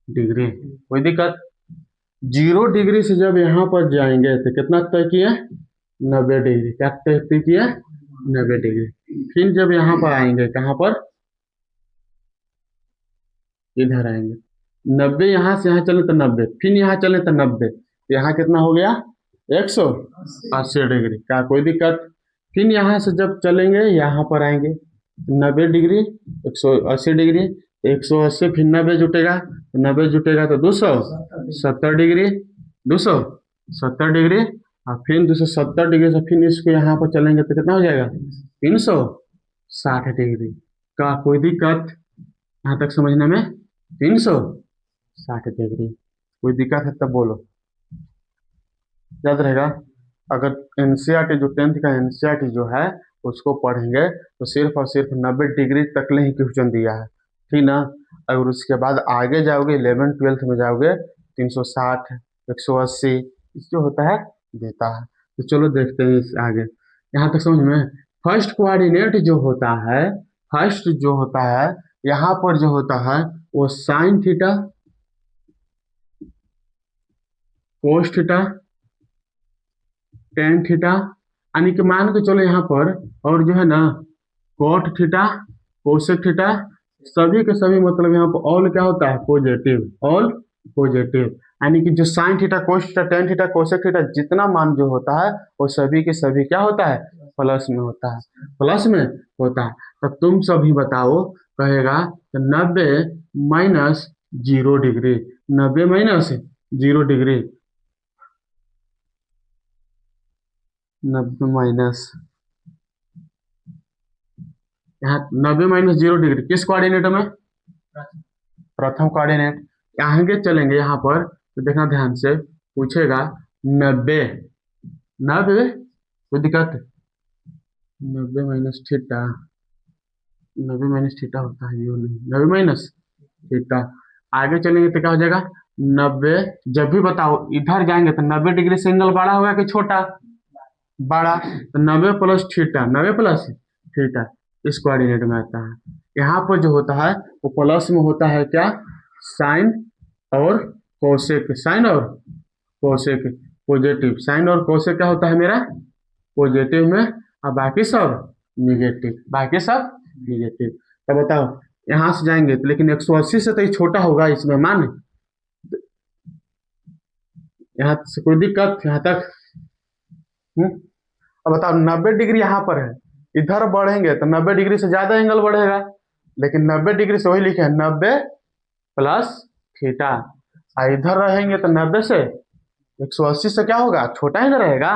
डिग्री। कोई दिक्कत? 0 डिग्री से जब यहाँ पर जाएंगे तो कितना तय किया, 90 डिग्री। क्या तय किया, 90 डिग्री। फिर जब यहाँ पर आएंगे, कहाँ पर, इधर आएंगे, 90, यहाँ से यहाँ चले तो 90, फिर यहाँ चले तो 90, यहाँ कितना हो गया, 180 डिग्री। क्या कोई दिक्कत? फिर यहाँ से जब चलेंगे यहाँ पर आएंगे, 90 डिग्री, 180 डिग्री, 180 फिर 90 जुटेगा, 90 जुटेगा तो 270 डिग्री, 270 डिग्री। और फिर 270 डिग्री से फिर इसको यहाँ पर चलेंगे तो कितना हो जाएगा, 360 डिग्री। का कोई दिक्कत यहाँ तक समझने में? 360 डिग्री। कोई दिक्कत है तब बोलो, याद रहेगा। अगर एनसीईआरटी जो 10th का एनसीईआरटी जो है उसको पढ़ेंगे तो सिर्फ और सिर्फ 90 डिग्री तक ले ही क्वेश्चन दिया है, ठीक ना। अगर उसके बाद आगे जाओगे 11th 12th में जाओगे, 360 180 जो होता है देता है। तो चलो देखते हैं इस आगे, यहाँ तक समझ में। फर्स्ट कोऑर्डिनेट जो होता है, फर्स्ट जो होता है यहाँ पर जो होता है वो sine theta, cos theta, tan theta, यानी कि मान के चलो यहाँ पर, और जो है ना कोट थीटा, कोसेक थीटा, सभी के सभी मतलब यहाँ पर ऑल क्या होता है, पॉजिटिव, ऑल पॉजिटिव। यानी कि जो sine theta cos theta tan theta cosec theta जितना मान जो होता है वो सभी के सभी क्या होता है, प्लस में होता है, प्लस में होता है। तब तुम सभी बताओ, कहेगा तो 90 minus 0 degree, 90 minus 0 degree, 90 minus, यहाँ 90 माइनस 0 डिग्री किस कोऑर्डिनेट में, प्रथम कोऑर्डिनेट। आगे चलेंगे यहाँ पर तो देखना ध्यान से, पूछेगा 90, 90 कोई दिक्कत, 90 माइनस थीटा, 90 माइनस थीटा होता है, यो नहीं, 90 माइनस थीटा। आगे चलेंगे तो क्या हो जाएगा 90, जब भी बताओ इधर जाएंगे तो 90 डिग्री से एंगल बड़ा होगा कि छोटा, बड़ा, तो 90 प्लस थीटा, 90 प्लस थीटा इस कोऑर्डिनेट में आता है। यहाँ पर जो होता है वो प्लस में होता है क्या, साइन और कोसेक, साइन और कोसेक पॉजिटिव, साइन और कोसेक क्या होता है मेरा पॉजिटिव में, और बाकी सब निगेटिव, बाकी सब निगेटिव। तो बताओ यहाँ से जाएंगे तो, लेकिन 180 से तो ये छोटा होगा इसमें मान, यहाँ से कोई दिक्कत यहाँ तक। अब बताओ 90 डिग्री यहाँ पर है, इधर बढ़ेंगे तो 90 डिग्री से ज्यादा एंगल बढ़ेगा, लेकिन 90 डिग्री से वही लिखे हैं 90 प्लस थीटा, और इधर रहेंगे तो 90 से 180 से क्या होगा, छोटा ही ना रहेगा।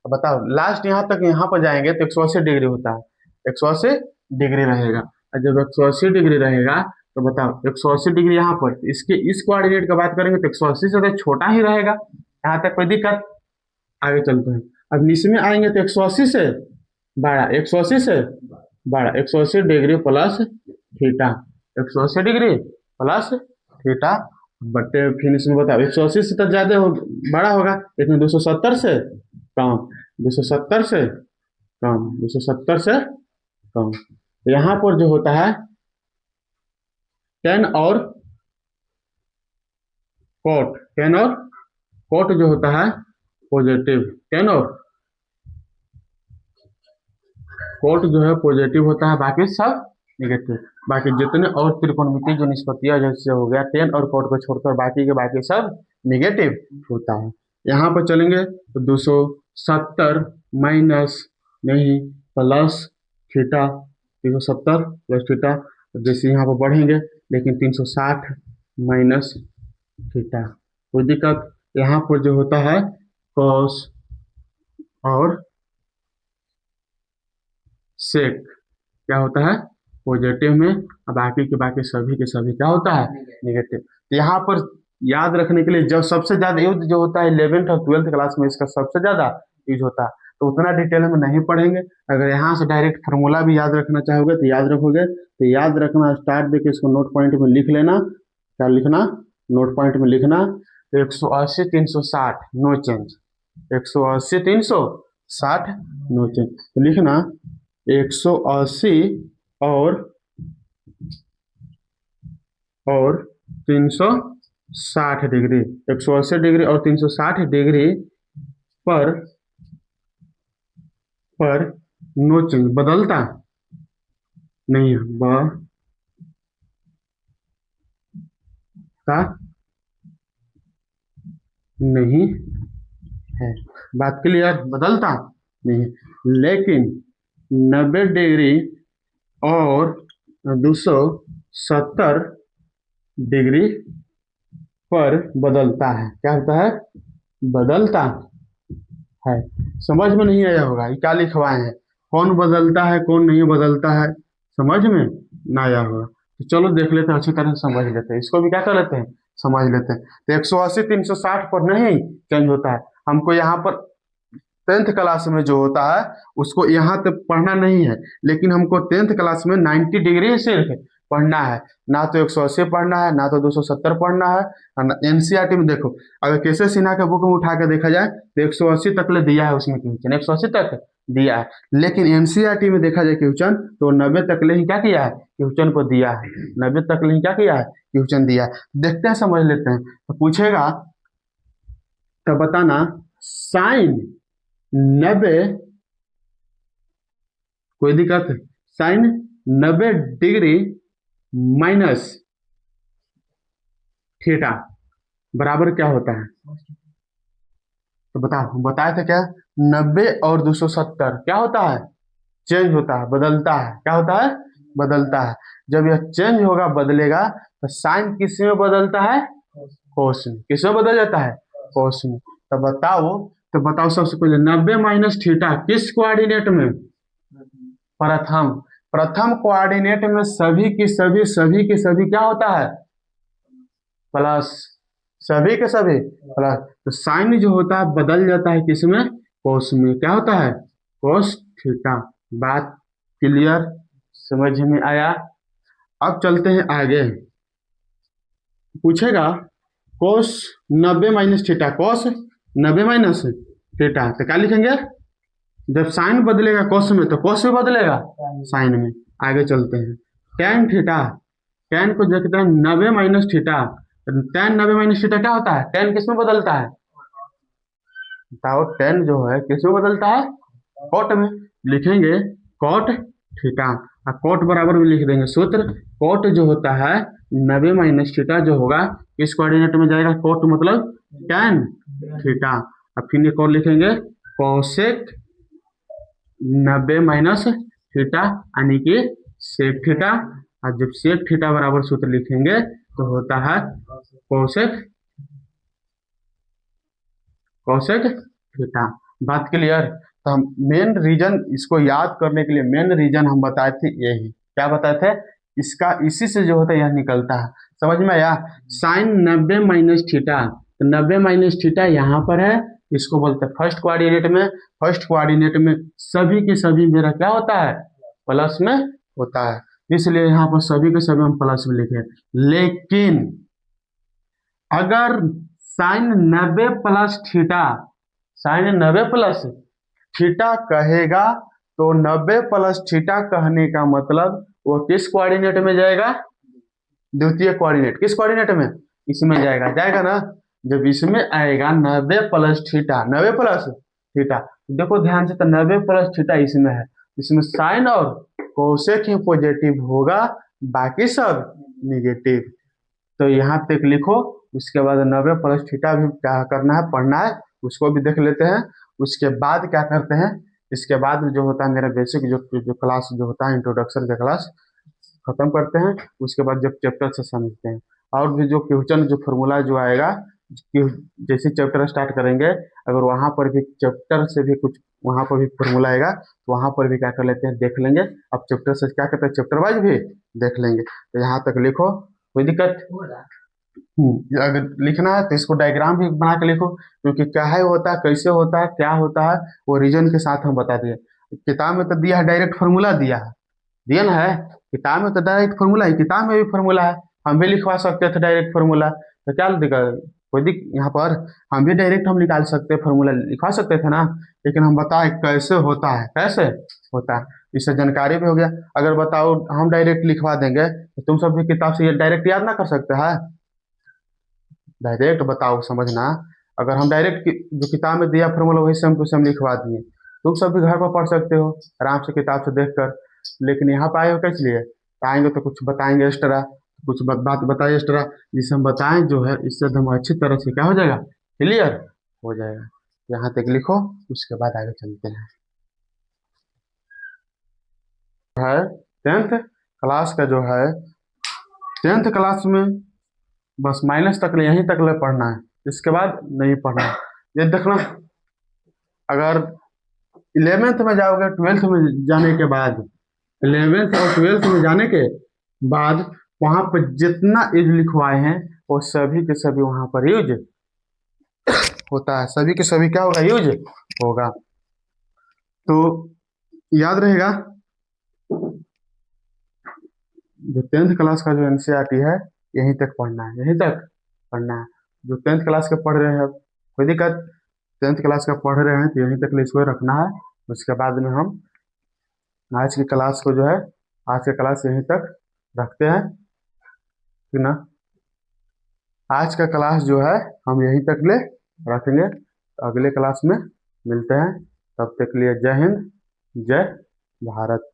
अब बताओ लास्ट यहाँ तक, यहाँ पर जाएंगे तो 180 डिग्री होता है, 180 डिग्री रहेगा, और जब 180 डिग्री रहेगा तो बताओ 180 डिग्री यहाँ पर, इसके इस कोऑर्डिनेट का बात करेंगे तो 180 से तो छोटा ही रहेगा, यहाँ तक कोई दिक्कत। आगे चलते हैं, अब नीचे में आएंगे तो 180 से बड़ा, 180 से बड़ा, 180 degree plus theta, 180 degree plus theta बटे, फिर इसमें बताओ 180 से तो ज्यादा हो, बड़ा होगा, लेकिन 270 से कम, 270 से कम, 270 से कम। यहाँ पर जो होता है टेन और कोट, टेन और कोट जो होता है पॉजिटिव, टेन और कोट जो है पॉजिटिव होता है, बाकी सब नेगेटिव। बाकी जितने और त्रिकोणमिति जो निष्पत्तियां जैसे हो गया, टेन और कोट को छोड़कर बाकी के बाकी सब नेगेटिव होता है। यहाँ पर चलेंगे तो 270 माइनस नहीं प्लस थीटा, 370 प्लस थीटा, जैसे यहाँ पर बढ़ेंगे लेकिन 360 माइनस थीटा, कोई दिक्कत। यहाँ पर जो होता है कॉस और सेक क्या होता है पॉजिटिव में, और बाकी के सभी क्या होता है नेगेटिव। तो यहाँ पर याद रखने के लिए जब सबसे ज्यादा यूज जो होता है 11th और 12th क्लास में इसका सबसे ज्यादा यूज होता है, तो उतना डिटेल में नहीं पढ़ेंगे। अगर यहाँ से डायरेक्ट फार्मूला भी याद रखना चाहोगे तो याद रखोगे, तो याद रखना स्टार्ट देके इसको नोट पॉइंट में लिख लेना, क्या लिखना नोट पॉइंट में लिखना, 180 360 नो चेंज, 180 360 नो चेंज, तो लिखना 180 और 360 डिग्री, 180 डिग्री और 360 डिग्री पर नो चेंज, बदलता नहीं है, बदलता नहीं है, बात क्लियर, बदलता नहीं है। लेकिन 90 डिग्री और 270 डिग्री पर बदलता है, क्या होता है बदलता है। समझ में नहीं आया होगा ये क्या लिखवाए हैं, कौन बदलता है कौन नहीं बदलता है, समझ में ना आया होगा। तो चलो देख लेते हैं, अच्छी तरह से समझ लेते हैं, इसको भी क्या कर लेते हैं समझ लेते हैं। तो 180 360 पर नहीं चेंज होता है, हमको यहाँ पर 10th क्लास में जो होता है उसको यहाँ तक पढ़ना नहीं है, लेकिन हमको 10th क्लास में 90 डिग्री सिर्फ पढ़ना है, ना तो 180 पढ़ना है ना तो 270 पढ़ना है। एनसीईआरटी में देखो, अगर केसे सिन्हा के बुक में उठा के देखा जाए तो 180 तक ले दिया है उसमें क्वेश्चन, 180 तक दिया है, लेकिन एनसीईआरटी में देखा जाए क्वेश्चन तो 90 तक ले ही क्या किया है क्वेश्चन को दिया है, 90 तक ले ही क्या किया है क्वेश्चन दिया है। देखते हैं समझ लेते हैं। तो पूछेगा तो बताना साइन 90, कोई दिक्कत, साइन 90 डिग्री माइनस थीटा, बराबर क्या होता है? तो बताओ, हम बताए थे क्या? 90 और 270 क्या होता है? चेंज होता है, बदलता है। क्या होता है? बदलता है। जब यह चेंज होगा, बदलेगा, तो साइन किस में बदलता है? कोस में। किस में बदल जाता है? कोस में। तो बताओ सबसे पहले 90 - θ किस कोऑर्डिनेट में? प्रथम। प्रथम कोऑर्डिनेट में सभी के सभी क्या होता है? प्लस। सभी के सभी प्लस। तो साइन जो होता है बदल जाता है किसमें? कोस में। क्या होता है? Cos theta. बात क्लियर? समझ में आया? अब चलते हैं आगे। पूछेगा कोस 90 - θ, कोस 90 - θ, तो क्या लिखेंगे? जब साइन बदलेगा कोस में, तो कोस में बदलेगा साइन में। आगे चलते हैं। Tan theta. टेन को देखते हैं 90 - θ। टेन 90 - θ क्या होता है? टेन किस में बदलता है? बताओ, टेन जो है किस में बदलता है? कोट में। लिखेंगे कोट थीटा। और कोट बराबर में लिख देंगे सूत्र। कोट जो होता है 90 - θ जो होगा किस कोऑर्डिनेट में जाएगा? कोट मतलब टेन थीटा। अब फिर एक और लिखेंगे कोसेक 90 - θ, यानी कि सेक थीटा। और जब सेक थीटा बराबर सूत्र लिखेंगे तो होता है कोसेक कोसेक थीटा। बात क्लियर? तो हम मेन रीजन इसको याद करने के लिए मेन रीजन हम बताए थे यही। क्या बताए थे? इसका इसी से जो होता है यह निकलता है। समझ में आया? साइन 90 - θ, तो 90 - θ यहाँ पर है। इसको बोलते हैं फर्स्ट कोऑर्डिनेट में। फर्स्ट कोऑर्डिनेट में सभी के सभी मेरा क्या होता है? प्लस में होता है। इसलिए यहाँ पर सभी के सभी हम प्लस में लिखे। लेकिन अगर साइन 90 + θ, साइन 90 + θ कहेगा, तो 90 + θ कहने का मतलब वो किस कोऑर्डिनेट में जाएगा? द्वितीय कोऑर्डिनेट। किस कोऑर्डिनेट में? इसमें जाएगा। जाएगा ना? जब इसमें आएगा 90 + θ, 90 + θ, देखो ध्यान से, तो 90 + θ इसमें है। इसमें साइन और कोसेक ही पॉजिटिव होगा, बाकी सब निगेटिव। तो यहाँ तक लिखो। उसके बाद 90 + θ भी क्या करना है? पढ़ना है। उसको भी देख लेते हैं। उसके बाद क्या करते हैं? इसके बाद जो होता है मेरा बेसिक जो जो क्लास जो होता है इंट्रोडक्शन का क्लास खत्म करते हैं। उसके बाद जब चैप्टर से समझते हैं, और भी जो क्वेश्चन जो फॉर्मूला जो आएगा, जैसे चैप्टर स्टार्ट करेंगे, अगर वहां पर भी चैप्टर से भी कुछ वहां पर भी फॉर्मूला आएगा, तो वहां पर भी क्या कर लेते हैं? देख लेंगे। अब चैप्टर से क्या करते हैं? चैप्टर वाइज भी देख लेंगे। तो यहाँ तक लिखो, कोई दिक्कत? अगर लिखना है तो इसको डायग्राम भी बना के लिखो, क्योंकि क्या है होता है, कैसे होता है, क्या होता है, वो रीजन के साथ हम बता दिए। किताब में तो दिया है, डायरेक्ट फॉर्मूला दिया है। दिया ना है? किताब में तो डायरेक्ट फॉर्मूला है, किताब में भी फॉर्मूला है। हम भी लिखवा सकते थे डायरेक्ट फॉर्मूला, तो क्या दिक्कत? कोई यहाँ पर हम भी डायरेक्ट हम निकाल सकते हैं, फॉर्मूला लिखवा सकते थे ना। लेकिन हम बताए कैसे होता है, कैसे होता है, इससे जानकारी भी हो गया। अगर बताओ हम डायरेक्ट लिखवा देंगे, तो तुम सब भी किताब से ये डायरेक्ट याद ना कर सकते हैं? डायरेक्ट बताओ, समझना। अगर हम डायरेक्ट जो किताब में दिया फॉर्मूला वही सेम टू सेम लिखवा दिए, तुम सब भी घर पर पढ़ सकते हो आराम से किताब से देखकर। लेकिन यहाँ पर आए हो किस लिए? आएंगे तो कुछ बताएंगे एक्स्ट्रा, कुछ बात बताइए एक्स्ट्रा, जिसे हम बताएं जो है इससे हम अच्छी तरह से क्या हो जाएगा? क्लियर हो जाएगा। यहाँ तक लिखो, उसके बाद आगे चलते हैं। है टेंथ क्लास का जो है, टेंथ क्लास में बस माइनस तक ले, यहीं तक ले पढ़ना है। इसके बाद नहीं पढ़ना है। ये देखना, अगर 11th में जाओगे, 12th में जाने के बाद, 11th और 12th में जाने के बाद वहां पर जितना यूज लिखवाए हैं वो सभी के सभी वहां पर यूज होता है। सभी के सभी क्या होगा? यूज होगा। तो याद रहेगा, जो 10th क्लास का जो एनसीईआरटी है यहीं तक पढ़ना है, यहीं तक पढ़ना है। जो 10th क्लास के पढ़ रहे हैं, कोई दिक्कत? 10th क्लास का पढ़ रहे हैं तो यहीं तक इसको रखना है। उसके बाद में हम आज की क्लास को जो है, आज की क्लास यहीं तक रखते हैं, ठीक ना? आज का क्लास जो है हम यहीं तक ले रखेंगे। अगले क्लास में मिलते हैं। तब तक के लिए जय हिंद, जय भारत।